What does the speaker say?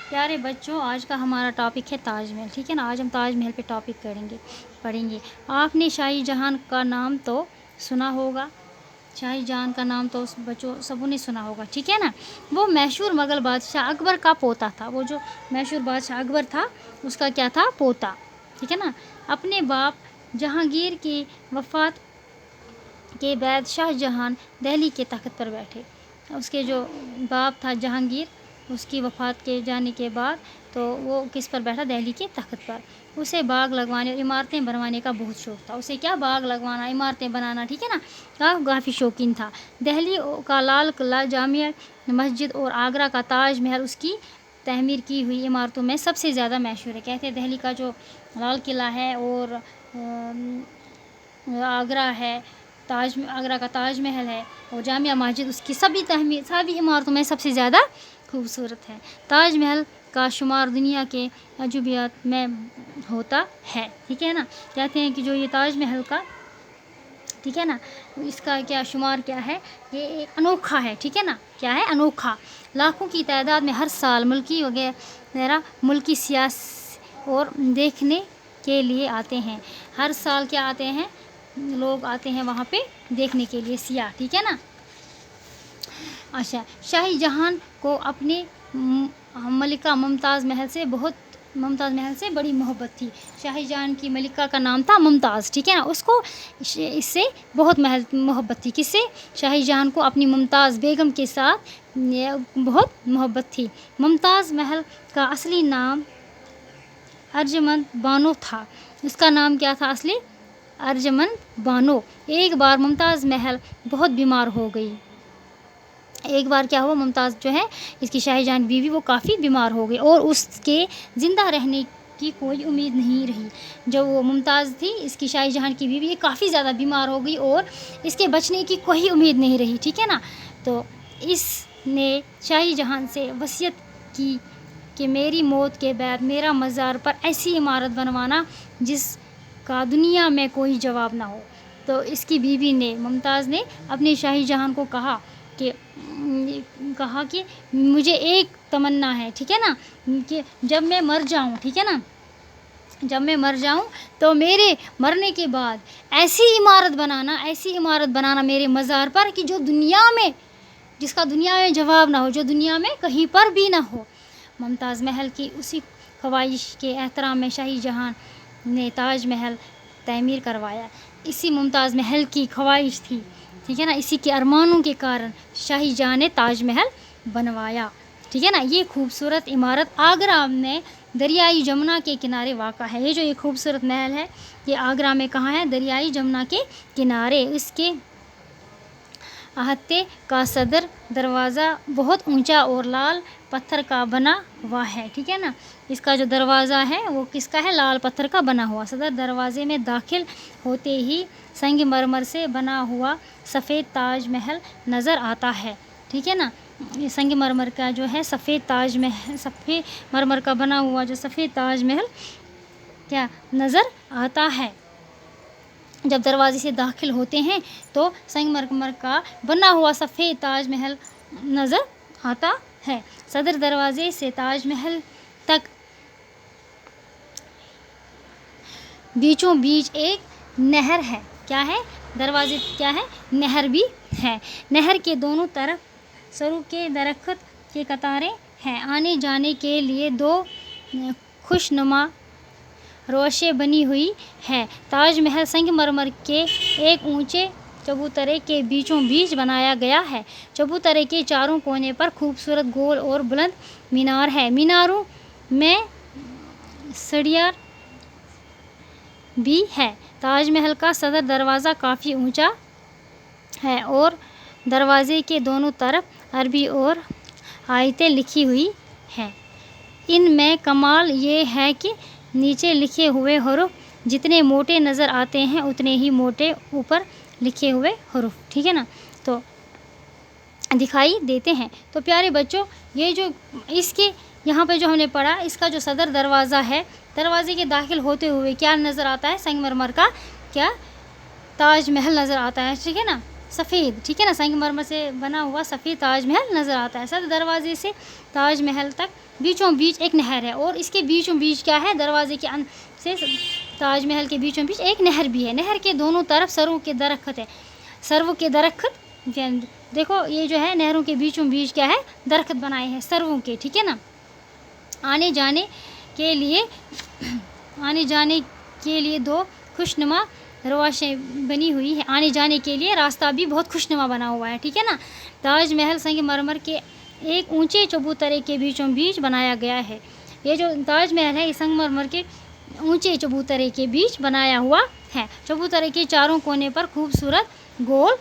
پیارے بچوں، آج کا ہمارا ٹاپک ہے تاج محل، ٹھیک ہے نا۔ آج ہم تاج محل پہ ٹاپک پڑھیں گے۔ آپ نے شاہی جہاں کا نام تو سنا ہوگا، شاہی جہاں کا نام تو بچوں سبوں نے سنا ہوگا، ٹھیک ہے نا۔ وہ مشہور مغل بادشاہ اکبر کا پوتا تھا، وہ جو مشہور بادشاہ اکبر تھا اس کا کیا تھا؟ پوتا، ٹھیک ہے نا۔ اپنے باپ جہانگیر کی وفات کے بعد شاہ جہاں دہلی کے تخت پر بیٹھے۔ اس کے جو باپ تھا جہانگیر، اس کی وفات کے جانے کے بعد تو وہ کس پر بیٹھا؟ دہلی کے تخت پر۔ اسے باغ لگوانے اور عمارتیں بنوانے کا بہت شوق تھا۔ اسے کیا؟ باغ لگوانا، عمارتیں بنانا، ٹھیک ہے نا، کافی شوقین تھا۔ دہلی کا لال قلعہ، جامع مسجد اور آگرہ کا تاج محل اس کی تعمیر کی ہوئی عمارتوں میں سب سے زیادہ مشہور ہے۔ کہتے ہیں دہلی کا جو لال قلعہ ہے اور آگرہ ہے، آگرہ کا تاج محل ہے اور جامع مسجد، اس کی سبھی عمارتوں میں سب سے زیادہ خوبصورت ہے۔ تاج محل کا شمار دنیا کے عجوبات میں ہوتا ہے، ٹھیک ہے نا۔ کہتے ہیں کہ جو یہ تاج محل کا، ٹھیک ہے نا، اس کا کیا شمار کیا ہے؟ یہ ایک انوکھا ہے، ٹھیک ہے نا۔ کیا ہے؟ انوکھا۔ لاکھوں کی تعداد میں ہر سال ملکی وغیرہ ملکی سیاح اور دیکھنے کے لیے آتے ہیں۔ ہر سال کیا آتے ہیں؟ لوگ آتے ہیں وہاں پہ دیکھنے کے لیے، سیاح، ٹھیک ہے نا۔ اچھا، شاہی جہاں کو اپنی ملکہ ممتاز محل سے بڑی محبت تھی۔ شاہی جہاں کی ملکہ کا نام تھا ممتاز، ٹھیک ہے نا۔ اس کو اس سے بہت محبت تھی۔ کس سے؟ شاہی جہاں کو اپنی ممتاز بیگم کے ساتھ بہت محبت تھی۔ ممتاز محل کا اصلی نام ارجمند بانو تھا۔ اس کا نام کیا تھا اصلی؟ ارجمند بانو۔ ایک بار ممتاز محل بہت بیمار ہو گئی۔ ایک بار کیا ہوا؟ ممتاز جو ہے، اس کی شاہی جہاں بیوی، وہ کافی بیمار ہو گئی اور اس کے زندہ رہنے کی کوئی امید نہیں رہی۔ جو وہ ممتاز تھی، اس کی شاہی جہاں کی بیوی، کافی زیادہ بیمار ہو گئی اور اس کے بچنے کی کوئی امید نہیں رہی، ٹھیک ہے نا۔ تو اس نے شاہی جہاں سے وصیت کی کہ میری موت کے بعد میرا مزار پر ایسی عمارت بنوانا جس کا دنیا میں کوئی جواب نہ ہو۔ تو اس کی بیوی نے، ممتاز نے اپنے شاہی جہاں کو کہا کہ مجھے ایک تمنا ہے، ٹھیک ہے نا، کہ جب میں مر جاؤں، ٹھیک ہے نا، جب میں مر جاؤں تو میرے مرنے کے بعد ایسی عمارت بنانا میرے مزار پر کہ جو دنیا میں، جس کا دنیا میں جواب نہ ہو، جو دنیا میں کہیں پر بھی نہ ہو۔ ممتاز محل کی اسی خواہش کے احترام میں شاہی جہاں نے تاج محل تعمیر کروایا۔ اسی ممتاز محل کی خواہش تھی، ٹھیک ہے نا، اسی کے ارمانوں کے کارن شاہی جہاں نے تاج محل بنوایا، ٹھیک ہے نا۔ یہ خوبصورت عمارت آگرہ میں دریائے جمنا کے کنارے واقع ہے۔ یہ جو یہ خوبصورت محل ہے، یہ آگرہ میں کہاں ہے؟ دریائے جمنا کے کنارے۔ اس کے احاطے کا صدر دروازہ بہت اونچا اور لال پتھر کا بنا ہوا ہے، ٹھیک ہے نا۔ اس کا جو دروازہ ہے وہ کس کا ہے؟ لال پتھر کا بنا ہوا۔ صدر دروازے میں داخل ہوتے ہی سنگ مرمر سے بنا ہوا سفید تاج محل نظر آتا ہے، ٹھیک ہے نا۔ یہ سنگ مرمر کا جو ہے سفید مرمر کا بنا ہوا جو سفید تاج محل کیا نظر آتا ہے۔ جب دروازے سے داخل ہوتے ہیں تو سنگ مرمر کا بنا ہوا سفید تاج محل نظر آتا ہے۔ صدر دروازے سے تاج محل تک بیچوں بیچ ایک نہر ہے۔ کیا ہے؟ دروازے کیا ہے؟ نہر بھی ہے۔ نہر کے دونوں طرف سرو کے درخت کے قطاریں ہیں۔ آنے جانے کے لیے دو خوشنما روشیں بنی ہوئی ہیں۔ تاج محل سنگ مرمر کے ایک اونچے چبوترے کے بیچوں بیچ بنایا گیا ہے۔ چبوترے کے چاروں کونے پر خوبصورت گول اور بلند مینار ہیں۔ میناروں میں سیڑھیاں بھی ہیں۔ تاج محل کا صدر دروازہ کافی اونچا ہے اور دروازے کے دونوں طرف عربی اور آیتیں لکھی ہوئی ہیں۔ ان میں کمال یہ ہے کہ نیچے لکھے ہوئے حروف جتنے موٹے نظر آتے ہیں اتنے ہی موٹے اوپر لکھے ہوئے حروف، ٹھیک ہے نا، تو دکھائی دیتے ہیں۔ تو پیارے بچوں، یہ جو اس کے یہاں پہ جو ہم نے پڑھا، اس کا جو صدر دروازہ ہے، دروازے کے داخل ہوتے ہوئے کیا نظر آتا ہے؟ سنگ مرمر کا کیا تاج محل نظر آتا ہے، ٹھیک ہے نا، سفید، ٹھیک ہے نا، سنگ مرمر سے بنا ہوا سفید تاج محل نظر آتا ہے۔ صدر دروازے سے تاج محل تک بیچوں بیچ ایک نہر ہے، اور اس کے بیچوں بیچ کیا ہے، دروازے کے سے تاج محل کے بیچوں بیچ ایک نہر بھی ہے، نہر کے دونوں طرف سرو کے درخت ہے، سرو کے درخت، دیکھو یہ جو ہے نہروں کے بیچوں بیچ کیا ہے، درخت بنائے ہیں سرو کے، ٹھیک ہے نا۔ آنے جانے کے لیے آنے جانے کے لیے دو خوشنما رواشیں بنی ہوئی ہے، آنے جانے کے لیے راستہ بھی بہت خوشنما بنا ہوا ہے، ٹھیک ہے نا۔ تاج محل سنگ مرمر کے ایک اونچے چبوترے کے بیچوں بیچ بنایا گیا ہے، یہ جو تاج محل ہے یہ سنگ مرمر کے اونچے چبوترے کے بیچ بنایا ہوا ہے، چبوترے کے چاروں کونے پر خوبصورت گول